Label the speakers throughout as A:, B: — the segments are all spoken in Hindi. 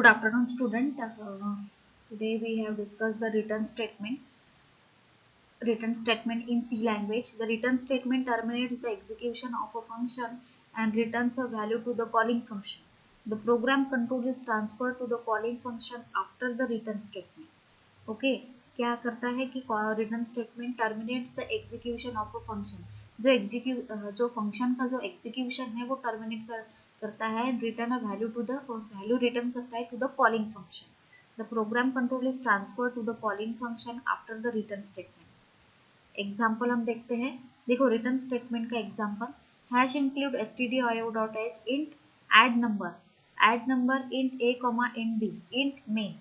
A: Good afternoon, student. Today we have discussed the return statement. Return statement in C language. The return statement terminates the execution of a function and returns a value to the calling function. The program control is transferred to the calling function after the return statement. Okay, क्या करता है कि return statement terminates the execution of a function. जो फंक्शन का जो एग्जीक्यूशन है वो टर्मिनेट करता है, return a value to the value return करता है to the calling function. The program control is transfer to the calling function after the return statement. Example हम देखते हैं. देखो रिटर्न स्टेटमेंट का example, hash include stdio.h int add number int a, int b, int main.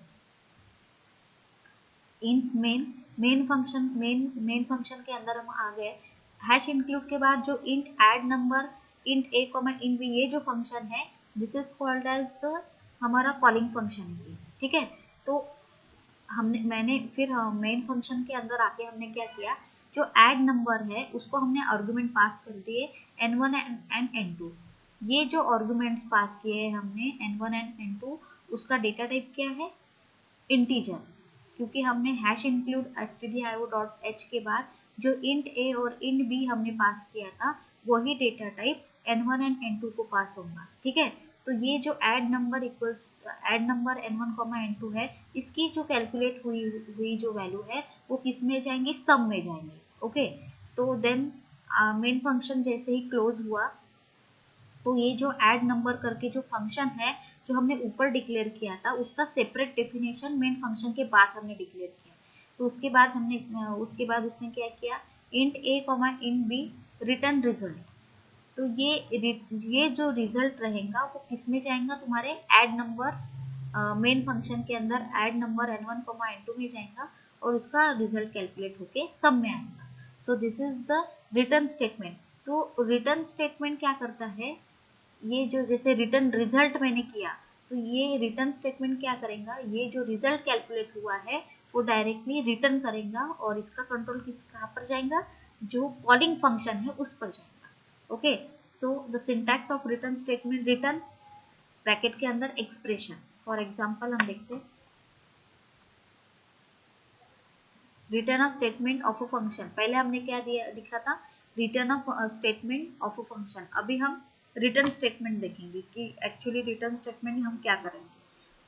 A: Int main function के अंदर हम आ गए. हैश इंक्लूड के बाद जो int add number int a, int b, ये जो फंक्शन है this is called as the हमारा कॉलिंग फंक्शन. ठीक है, तो मैंने फिर मेन फंक्शन के अंदर आके हमने क्या किया, जो ऐड नंबर है उसको हमने आर्गुमेंट पास कर दिए n1 एंड n2. ये जो आर्गुमेंट्स पास किए हैं हमने n1 एंड n2, उसका डेटा टाइप क्या है, इंटीजर. क्योंकि हमने हैश इंक्लूड stdio.h के बाद जो इंट a और इंट b हमने पास किया था वही data type n1 and n2 को पास होगा. ठीक है, तो ये जो ऐड नंबर n1, n2 है, इसकी जो कैलकुलेट हुई जो वैल्यू है वो किस में जाएंगे, सम में जाएंगे. ओके, तो देन मेन फंक्शन जैसे ही क्लोज हुआ तो ये जो ऐड नंबर करके जो फंक्शन है जो हमने ऊपर डिक्लेयर किया था उसका सेपरेट डेफिनेशन मेन फंक्शन के बाद हमने डिक्लेयर किया. तो उसके बाद उसने क्या किया, int a, int b return result. तो ये जो रिजल्ट रहेगा वो किस में जाएगा, तुम्हारे ऐड नंबर मेन फंक्शन के अंदर ऐड नंबर n1, n2 में जाएगा और उसका रिजल्ट कैलकुलेट होके सब में आएगा. So this is the return statement. तो रिटर्न स्टेटमेंट क्या करता है, ये जो जैसे रिटर्न रिजल्ट मैंने किया तो ये रिटर्न स्टेटमेंट क्या करेगा, ये जो रिजल्ट कैलकुलेट हुआ है वो डायरेक्टली रिटर्न करेगा और इसका कंट्रोल कहाँ पर जाएगा, जो कॉलिंग फंक्शन है उस पर जाएगा. Okay, so the syntax of return statement, return bracket के अंदर एक्सप्रेशन. फॉर एग्जांपल हम देखते हैं, return a statement of a function. पहले हमने क्या लिखा था, return a statement of a function. अभी हम रिटर्न स्टेटमेंट देखेंगे कि एक्चुअली रिटर्न स्टेटमेंट हम क्या करेंगे.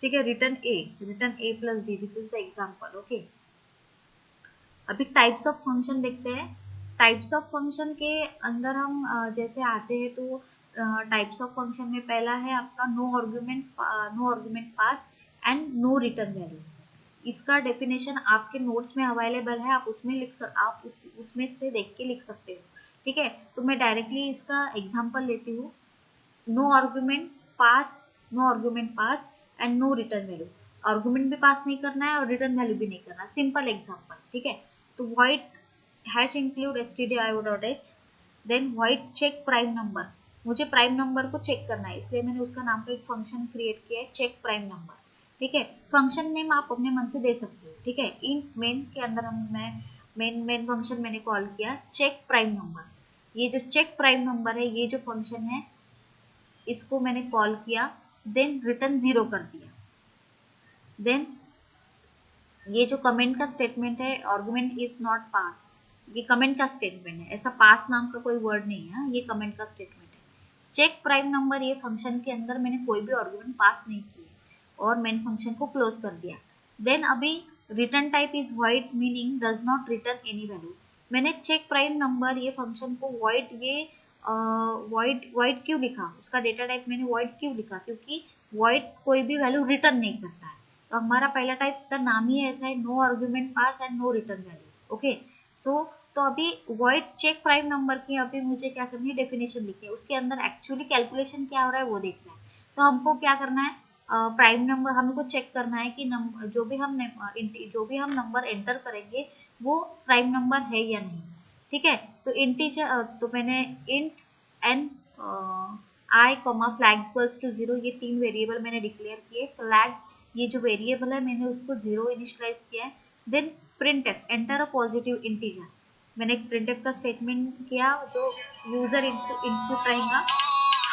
A: ठीक है, return a plus b, this is the example. Okay, अभी टाइप्स ऑफ फंक्शन देखते हैं. टाइप्स ऑफ फंक्शन के अंदर हम जैसे आते हैं तो टाइप्स ऑफ फंक्शन में पहला है आपका no argument pass and no return value. इसका डेफिनेशन आपके नोट्स में अवेलेबल है, आप उसमें से देख के लिख सकते हो. ठीक है, तो मैं डायरेक्टली इसका एग्जांपल लेती हूँ. No argument pass and no return value. Argument भी पास नहीं करना है और रिटर्न वैल्यू भी नहीं करना. Simple example. ठीक है, तो void hash include stdio.h, then void check prime number. मुझे प्राइम नंबर को चेक करना है इसलिए मैंने उसका नाम का एक फंक्शन क्रिएट किया है, चेक प्राइम नंबर. ठीक है, फंक्शन नेम आप अपने मन से दे सकते हो. ठीक है, इंट मेन के अंदर मेन फंक्शन मैंने कॉल किया चेक प्राइम नंबर. ये जो चेक प्राइम नंबर है, ये जो फंक्शन है इसको मैंने कॉल किया, देन रिटर्न 0 कर दिया. देन ये जो कमेंट का स्टेटमेंट है, आर्गुमेंट इज नॉट पास, ये कमेंट का स्टेटमेंट है, ऐसा पास नाम का कोई वर्ड नहीं है, ये कमेंट का स्टेटमेंट है. चेक प्राइम नंबर, ये फंक्शन के अंदर मैंने कोई भी आर्गुमेंट पास नहीं किए और मेन फंक्शन को क्लोज कर दिया. देन अभी return type is void, meaning does not return any value. मैंने चेक प्राइम नंबर ये फंक्शन को void क्यों लिखा, उसका डेटा टाइप मैंने void क्यों लिखा, क्योंकि void कोई भी वैल्यू रिटर्न नहीं करता है. तो हमारा पहला टाइप का नाम ही ऐसा है, no argument pass and no return value. Okay, तो अभी void चेक प्राइम नंबर की अभी मुझे क्या करनी है, डेफिनेशन लिखी है, उसके अंदर एक्चुअली कैलकुलेशन क्या हो रहा है वो देखना है. तो हमको क्या करना है, प्राइम नंबर हमको चेक करना है कि जो भी हम नंबर एंटर करेंगे वो प्राइम नंबर है या नहीं. ठीक है, तो इंटीजर, तो मैंने int n i flag equals to 0, ये 3 वेरिएबल मैंने डिक्लेयर किए. फ्लैग ये जो वेरिएबल है मैंने उसको 0 इनिशियलाइज किया है. Then printf enter a positive integer, मैंने एक प्रिंटफ का स्टेटमेंट किया जो यूजर इनपुट रहेगा